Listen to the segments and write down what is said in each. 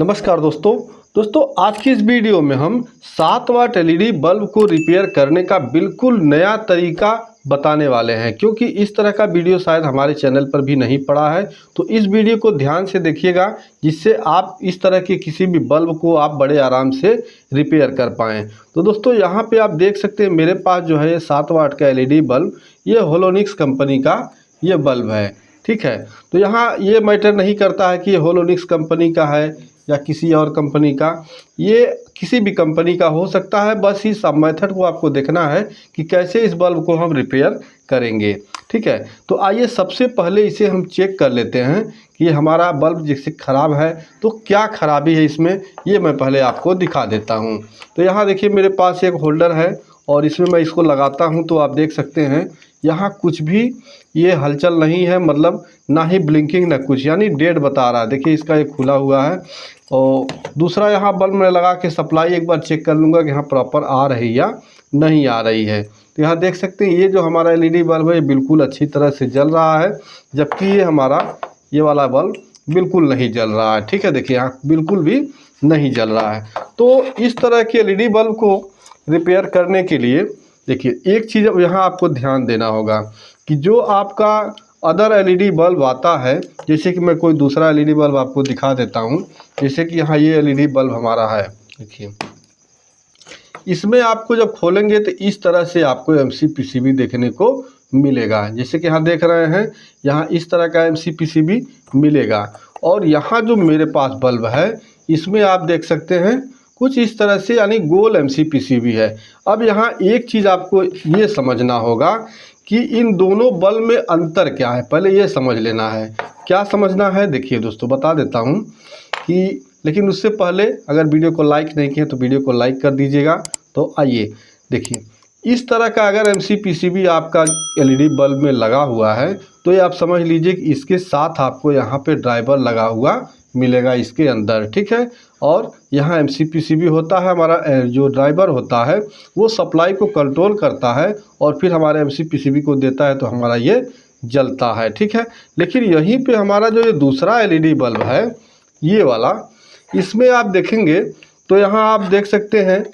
नमस्कार दोस्तों आज की इस वीडियो में हम 7 वाट एलईडी बल्ब को रिपेयर करने का बिल्कुल नया तरीका बताने वाले हैं, क्योंकि इस तरह का वीडियो शायद हमारे चैनल पर भी नहीं पड़ा है। तो इस वीडियो को ध्यान से देखिएगा, जिससे आप इस तरह के किसी भी बल्ब को आप बड़े आराम से रिपेयर कर पाएँ। तो दोस्तों यहाँ पे आप देख सकते हैं मेरे पास जो है 7 वाट का एलईडी बल्ब, ये होलोनिक्स कंपनी का ये बल्ब है। ठीक है, तो यहाँ ये मैटर नहीं करता है कि ये होलोनिक्स कंपनी का है या किसी और कंपनी का, ये किसी भी कंपनी का हो सकता है। बस इस सब मेथड को आपको देखना है कि कैसे इस बल्ब को हम रिपेयर करेंगे। ठीक है, तो आइए सबसे पहले इसे हम चेक कर लेते हैं कि हमारा बल्ब जैसे ख़राब है तो क्या ख़राबी है इसमें, ये मैं पहले आपको दिखा देता हूँ। तो यहाँ देखिए मेरे पास एक होल्डर है और इसमें मैं इसको लगाता हूँ तो आप देख सकते हैं यहाँ कुछ भी ये हलचल नहीं है, मतलब ना ही ब्लिंकिंग ना कुछ, यानी डेड बता रहा है। देखिए इसका ये खुला हुआ है। और दूसरा यहाँ बल्ब में लगा के सप्लाई एक बार चेक कर लूँगा कि यहाँ प्रॉपर आ रही या नहीं आ रही है। तो यहाँ देख सकते हैं ये जो हमारा एलईडी बल्ब है ये बिल्कुल अच्छी तरह से जल रहा है, जबकि ये हमारा ये वाला बल्ब बिल्कुल नहीं जल रहा है। ठीक है, देखिए यहाँ बिल्कुल भी नहीं जल रहा है। तो इस तरह के एलईडी बल्ब को रिपेयर करने के लिए देखिए एक चीज़ यहाँ आपको ध्यान देना होगा कि जो आपका अदर एलईडी बल्ब आता है, जैसे कि मैं कोई दूसरा एलईडी बल्ब आपको दिखा देता हूँ। जैसे कि यहाँ ये एलईडी बल्ब हमारा है, देखिए इसमें आपको जब खोलेंगे तो इस तरह से आपको एमसीपीसीबी देखने को मिलेगा। जैसे कि यहाँ देख रहे हैं, यहाँ इस तरह का एमसीपीसीबी मिलेगा। और यहाँ जो मेरे पास बल्ब है इसमें आप देख सकते हैं कुछ इस तरह से, यानी गोल एमसीपीसीबी है। अब यहाँ एक चीज़ आपको ये समझना होगा कि इन दोनों बल्ब में अंतर क्या है, पहले ये समझ लेना है। क्या समझना है, देखिए दोस्तों बता देता हूँ कि, लेकिन उससे पहले अगर वीडियो को लाइक नहीं किया तो वीडियो को लाइक कर दीजिएगा। तो आइए देखिए, इस तरह का अगर एमसीपीसीबी आपका एलईडी बल्ब में लगा हुआ है तो ये आप समझ लीजिए कि इसके साथ आपको यहाँ पे ड्राइवर लगा हुआ मिलेगा इसके अंदर। ठीक है, और यहाँ एमसीपीसीबी होता है हमारा, जो ड्राइवर होता है वो सप्लाई को कंट्रोल करता है और फिर हमारे एमसीपीसीबी को देता है, तो हमारा ये जलता है। ठीक है, लेकिन यहीं पे हमारा जो ये दूसरा एलईडी बल्ब है ये वाला, इसमें आप देखेंगे तो यहाँ आप देख सकते हैं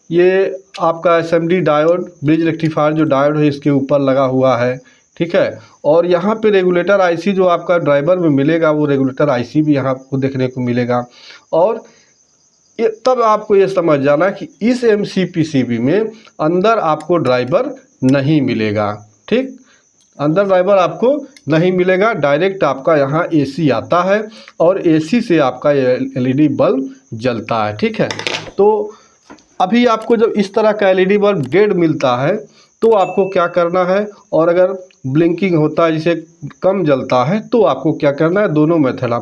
ये आपका एसएमडी डायोड, ब्रिज रेक्टिफायर जो डायोड है इसके ऊपर लगा हुआ है। ठीक है, और यहाँ पे रेगुलेटर आईसी जो आपका ड्राइवर में मिलेगा वो रेगुलेटर आईसी भी यहाँ आपको देखने को मिलेगा। और तब आपको ये समझ जाना कि इस एमसीपीसीबी में अंदर आपको ड्राइवर नहीं मिलेगा। ठीक, अंदर ड्राइवर आपको नहीं मिलेगा, डायरेक्ट आपका यहाँ एसी आता है और एसी से आपका एलईडी बल्ब जलता है। ठीक है, तो अभी आपको जब इस तरह का एलईडी बल्ब डेड मिलता है तो आपको क्या करना है, और अगर ब्लिंकिंग होता है जिसे कम जलता है तो आपको क्या करना है, दोनों मेथड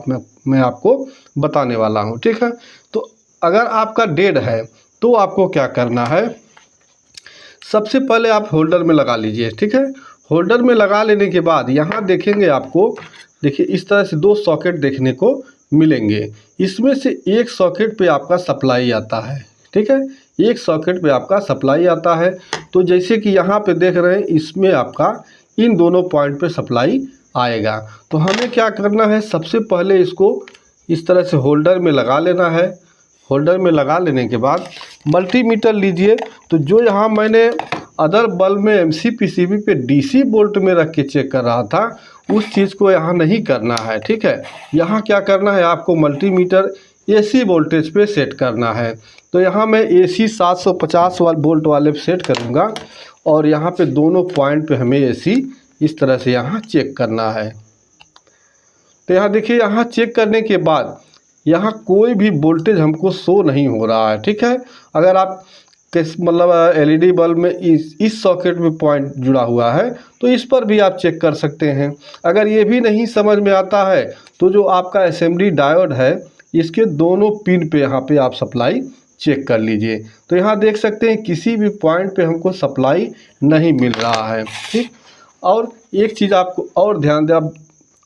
मैं आपको बताने वाला हूँ। ठीक है, तो अगर आपका डेड है तो आपको क्या करना है, सबसे पहले आप होल्डर में लगा लीजिए। ठीक है, होल्डर में लगा लेने के बाद यहाँ देखेंगे आपको, देखिए इस तरह से 2 सॉकेट देखने को मिलेंगे। इसमें से एक सॉकेट पे आपका सप्लाई आता है। ठीक है, एक सॉकेट पे आपका सप्लाई आता है। तो जैसे कि यहाँ पे देख रहे हैं इसमें आपका इन दोनों पॉइंट पे सप्लाई आएगा। तो हमें क्या करना है, सबसे पहले इसको इस तरह से होल्डर में लगा लेना है। होल्डर में लगा लेने के बाद मल्टीमीटर लीजिए। तो जो यहाँ मैंने अदर बल्ब में एमसीपीसीबी पे डीसी बोल्ट में रख के चेक कर रहा था, उस चीज़ को यहाँ नहीं करना है। ठीक है, यहाँ क्या करना है, आपको मल्टीमीटर एसी वोल्टेज पे सेट करना है। तो यहाँ मैं एसी 750 वोल्ट वाले पे सेट करूँगा और यहाँ पे दोनों पॉइंट पे हमें एसी इस तरह से यहाँ चेक करना है। तो यहाँ देखिए, यहाँ चेक करने के बाद यहाँ कोई भी वोल्टेज हमको शो नहीं हो रहा है। ठीक है, अगर आप मतलब एलईडी बल्ब में इस सॉकेट में पॉइंट जुड़ा हुआ है तो इस पर भी आप चेक कर सकते हैं। अगर ये भी नहीं समझ में आता है तो जो आपका एसएमडी डायोड है इसके दोनों पिन पे यहाँ पे आप सप्लाई चेक कर लीजिए। तो यहाँ देख सकते हैं किसी भी पॉइंट पे हमको सप्लाई नहीं मिल रहा है। ठीक, और एक चीज़ आपको और ध्यान दें, अब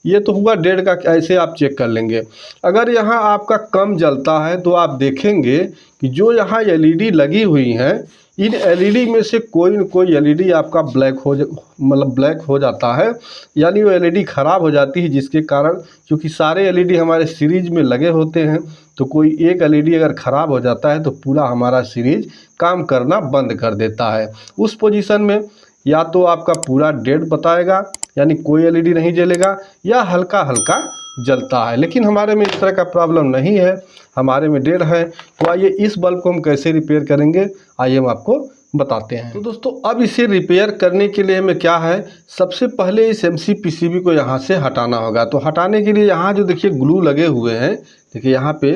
ये तो हुआ डेढ़ का, ऐसे आप चेक कर लेंगे। अगर यहाँ आपका कम जलता है तो आप देखेंगे कि जो यहाँ एलईडी लगी हुई हैं इन एलईडी में से कोई न कोई एलईडी आपका ब्लैक हो जाता है, यानी वो एलईडी ख़राब हो जाती है, जिसके कारण क्योंकि सारे एलईडी हमारे सीरीज में लगे होते हैं, तो कोई एक एलईडी अगर ख़राब हो जाता है तो पूरा हमारा सीरीज काम करना बंद कर देता है। उस पोजीशन में या तो आपका पूरा डेड बताएगा, यानी कोई एलईडी नहीं जलेगा, या हल्का हल्का जलता है। लेकिन हमारे में इस तरह का प्रॉब्लम नहीं है, हमारे में डेड है। तो आइए इस बल्ब को हम कैसे रिपेयर करेंगे, आइए हम आपको बताते हैं। तो दोस्तों अब इसे रिपेयर करने के लिए हमें क्या है, सबसे पहले इस एमसीपीसीबी को यहाँ से हटाना होगा। तो हटाने के लिए यहाँ जो देखिए ग्लू लगे हुए हैं, देखिए यहाँ पे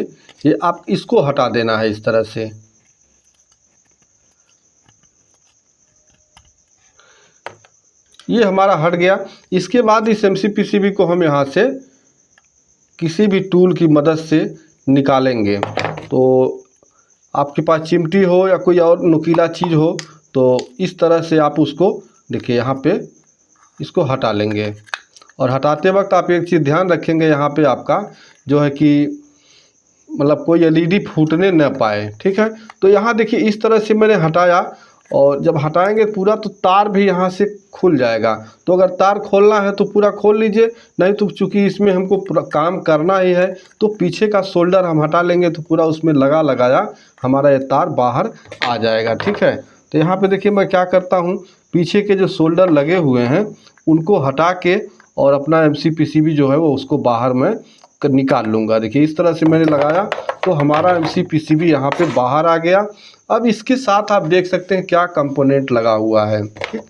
ये आप इसको हटा देना है इस तरह से। ये हमारा हट गया। इसके बाद इस एमसीपीसीबी को हम यहाँ से किसी भी टूल की मदद से निकालेंगे। तो आपके पास चिमटी हो या कोई और नुकीला चीज़ हो तो इस तरह से आप उसको देखिए यहाँ पे इसको हटा लेंगे। और हटाते वक्त आप एक चीज़ ध्यान रखेंगे, यहाँ पे आपका जो है कि मतलब कोई एलईडी फूटने न पाए, ठीक है। तो यहाँ देखिए इस तरह से मैंने हटाया, और जब हटाएंगे पूरा तो तार भी यहाँ से खुल जाएगा। तो अगर तार खोलना है तो पूरा खोल लीजिए, नहीं तो चूँकि इसमें हमको पूरा काम करना ही है तो पीछे का शोल्डर हम हटा लेंगे, तो पूरा उसमें लगाया हमारा ये तार बाहर आ जाएगा, ठीक है। तो यहाँ पे देखिए मैं क्या करता हूँ, पीछे के जो शोल्डर लगे हुए हैं उनको हटा के और अपना एमसीपीसीबी जो है वो उसको बाहर में निकाल लूँगा। देखिए इस तरह से मैंने लगाया तो हमारा एमसीपीसीबी यहाँ पे बाहर आ गया। अब इसके साथ आप देख सकते हैं क्या कंपोनेंट लगा हुआ है, ठीक।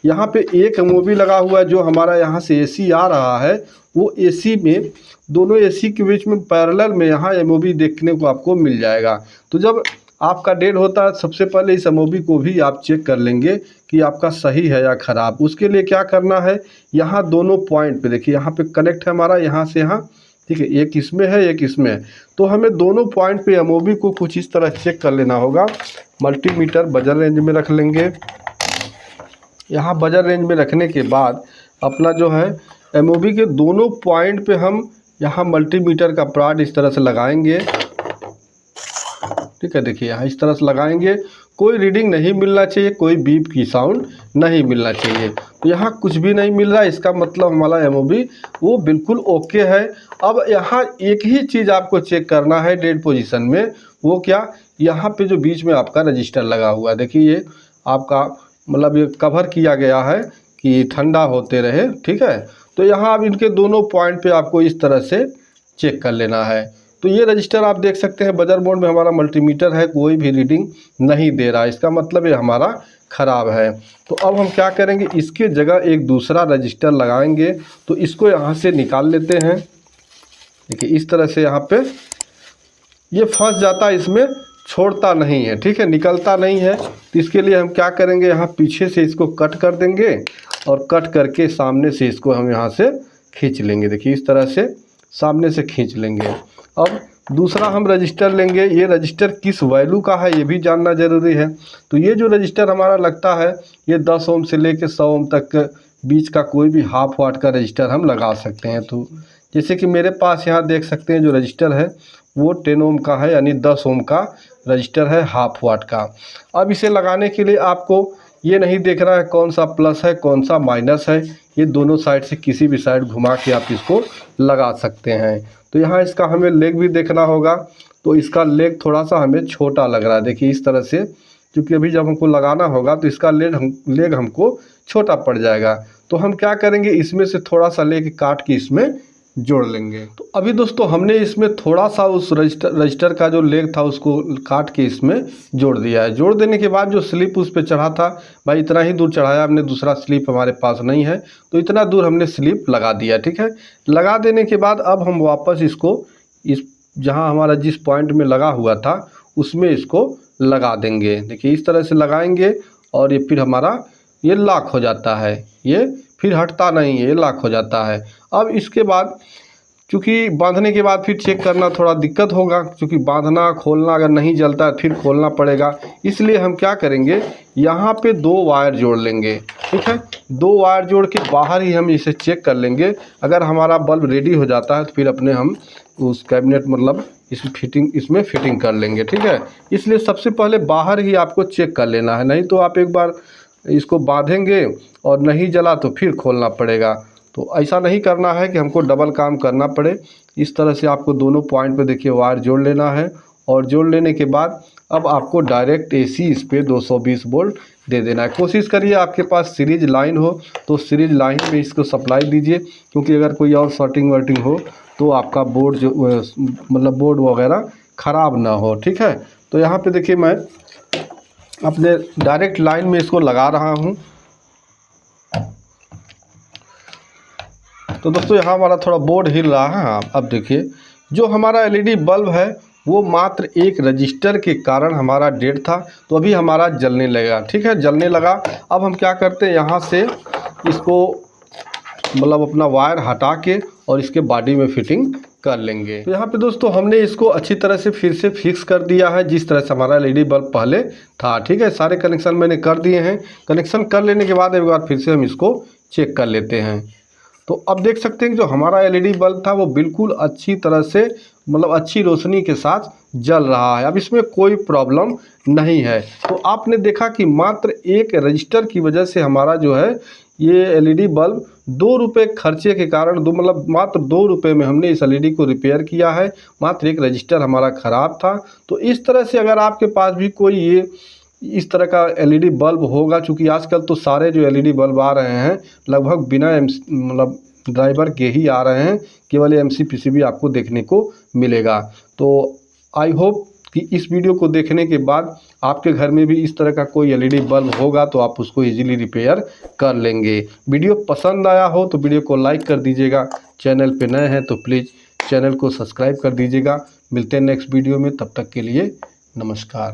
यहाँ पे एक एमओबी लगा हुआ है, जो हमारा यहाँ से एसी आ रहा है वो एसी में, दोनों एसी के बीच में पैरेलल में यहाँ एमओबी देखने को आपको मिल जाएगा। तो जब आपका डेड होता है सबसे पहले इस एमओबी को भी आप चेक कर लेंगे कि आपका सही है या ख़राब। उसके लिए क्या करना है, यहाँ दोनों पॉइंट पे देखिए यहाँ पे कनेक्ट है हमारा, यहाँ से यहाँ, ठीक है, एक इसमें है एक इसमें है। तो हमें दोनों पॉइंट पे एमओबी को कुछ इस तरह चेक कर लेना होगा। मल्टीमीटर बजर रेंज में रख लेंगे। यहाँ बजर रेंज में रखने के बाद अपना जो है एमओबी के दोनों पॉइंट पे हम यहाँ मल्टीमीटर का प्लाट इस तरह से लगाएंगे, ठीक है। देखिए यहाँ इस तरह से लगाएंगे, कोई रीडिंग नहीं मिलना चाहिए, कोई बीप की साउंड नहीं मिलना चाहिए। तो यहाँ कुछ भी नहीं मिल रहा है, इसका मतलब हमारा एमओबी वो बिल्कुल ओके है। अब यहाँ एक ही चीज़ आपको चेक करना है डेड पोजीशन में, वो क्या, यहाँ पे जो बीच में आपका रजिस्टर लगा हुआ है, देखिए ये आपका मतलब ये कवर किया गया है कि ठंडा होते रहे, ठीक है। तो यहाँ अब इनके दोनों पॉइंट पे आपको इस तरह से चेक कर लेना है। तो ये रजिस्टर आप देख सकते हैं बजर मोड में हमारा मल्टीमीटर है, कोई भी रीडिंग नहीं दे रहा, इसका मतलब ये हमारा ख़राब है। तो अब हम क्या करेंगे, इसके जगह एक दूसरा रजिस्टर लगाएंगे। तो इसको यहाँ से निकाल लेते हैं। देखिए इस तरह से यहाँ पे ये फंस जाता है, इसमें छोड़ता नहीं है, ठीक है, निकलता नहीं है। तो इसके लिए हम क्या करेंगे, यहाँ पीछे से इसको कट कर देंगे और कट करके सामने से इसको हम यहाँ से खींच लेंगे। देखिए इस तरह से सामने से खींच लेंगे। अब दूसरा हम रजिस्टर लेंगे। ये रजिस्टर किस वैल्यू का है ये भी जानना ज़रूरी है। तो ये जो रजिस्टर हमारा लगता है ये 10 ओम से लेके 100 ओम तक बीच का कोई भी हाफ वाट का रजिस्टर हम लगा सकते हैं। तो जैसे कि मेरे पास यहाँ देख सकते हैं जो रजिस्टर है वो 10 ओम का है, यानी 10 ओम का रजिस्टर है हाफ वाट का। अब इसे लगाने के लिए आपको ये नहीं देख रहा है कौन सा प्लस है कौन सा माइनस है, ये दोनों साइड से किसी भी साइड घुमा के आप इसको लगा सकते हैं। तो यहाँ इसका हमें लेग भी देखना होगा। तो इसका लेग थोड़ा सा हमें छोटा लग रहा है, देखिए इस तरह से, क्योंकि अभी जब हमको लगाना होगा तो इसका लेग हमको छोटा पड़ जाएगा। तो हम क्या करेंगे, इसमें से थोड़ा सा लेग काट के इसमें जोड़ लेंगे। तो अभी दोस्तों हमने इसमें थोड़ा सा उस रजिस्टर का जो लेग था उसको काट के इसमें जोड़ दिया है। जोड़ देने के बाद जो स्लिप उस पर चढ़ा था, भाई इतना ही दूर चढ़ाया हमने, दूसरा स्लिप हमारे पास नहीं है, तो इतना दूर हमने स्लिप लगा दिया, ठीक है। लगा देने के बाद अब हम वापस इसको इस जहाँ हमारा जिस पॉइंट में लगा हुआ था उसमें इसको लगा देंगे। देखिए इस तरह से लगाएंगे और ये फिर हमारा ये लॉक हो जाता है, ये फिर हटता नहीं है, ये लॉक हो जाता है। अब इसके बाद क्योंकि बांधने के बाद फिर चेक करना थोड़ा दिक्कत होगा, क्योंकि बांधना खोलना अगर नहीं जलता है फिर खोलना पड़ेगा। इसलिए हम क्या करेंगे, यहाँ पे 2 वायर जोड़ लेंगे, ठीक है। 2 वायर जोड़ के बाहर ही हम इसे चेक कर लेंगे। अगर हमारा बल्ब रेडी हो जाता है तो फिर अपने हम उस कैबिनेट मतलब इसमें फिटिंग कर लेंगे, ठीक है। इसलिए सबसे पहले बाहर ही आपको चेक कर लेना है, नहीं तो आप एक बार इसको बांधेंगे और नहीं जला तो फिर खोलना पड़ेगा। तो ऐसा नहीं करना है कि हमको डबल काम करना पड़े। इस तरह से आपको दोनों पॉइंट पे देखिए वायर जोड़ लेना है, और जोड़ लेने के बाद अब आपको डायरेक्ट AC इस पर 220 वोल्ट दे देना है। कोशिश करिए आपके पास सीरीज लाइन हो तो सीरीज लाइन में इसको सप्लाई दीजिए, क्योंकि अगर कोई और शॉर्टिंग वर्टिंग हो तो आपका बोर्ड जो मतलब बोर्ड वगैरह ख़राब ना हो, ठीक है। तो यहाँ पे देखिए मैं अपने डायरेक्ट लाइन में इसको लगा रहा हूँ। तो दोस्तों यहाँ हमारा थोड़ा बोर्ड हिल रहा है। हाँ, अब देखिए जो हमारा LED बल्ब है वो मात्र एक रजिस्टर के कारण हमारा डेड था, तो अभी हमारा जलने लगा, ठीक है, जलने लगा। अब हम क्या करते हैं, यहाँ से इसको मतलब अपना वायर हटा के और इसके बॉडी में फिटिंग कर लेंगे। तो यहाँ पे दोस्तों हमने इसको अच्छी तरह से फिर से फिक्स कर दिया है, जिस तरह से हमारा LED बल्ब पहले था, ठीक है। सारे कनेक्शन मैंने कर दिए हैं। कनेक्शन कर लेने के बाद एक बार फिर से हम इसको चेक कर लेते हैं। तो अब देख सकते हैं कि जो हमारा LED बल्ब था वो बिल्कुल अच्छी तरह से मतलब अच्छी रोशनी के साथ जल रहा है। अब इसमें कोई प्रॉब्लम नहीं है। तो आपने देखा कि मात्र एक रजिस्टर की वजह से हमारा जो है ये LED बल्ब 2 रुपये खर्चे के कारण मतलब मात्र 2 रुपये में हमने इस LED को रिपेयर किया है। मात्र एक रजिस्टर हमारा ख़राब था। तो इस तरह से अगर आपके पास भी कोई ये इस तरह का LED बल्ब होगा, चूँकि आजकल तो सारे जो LED बल्ब आ रहे हैं लगभग बिना मतलब ड्राइवर के ही आ रहे हैं, केवल MCPCB आपको देखने को मिलेगा। तो आई होप कि इस वीडियो को देखने के बाद आपके घर में भी इस तरह का कोई LED बल्ब होगा तो आप उसको इजीली रिपेयर कर लेंगे। वीडियो पसंद आया हो तो वीडियो को लाइक कर दीजिएगा। चैनल पे नए हैं तो प्लीज़ चैनल को सब्सक्राइब कर दीजिएगा। मिलते हैं नेक्स्ट वीडियो में, तब तक के लिए नमस्कार।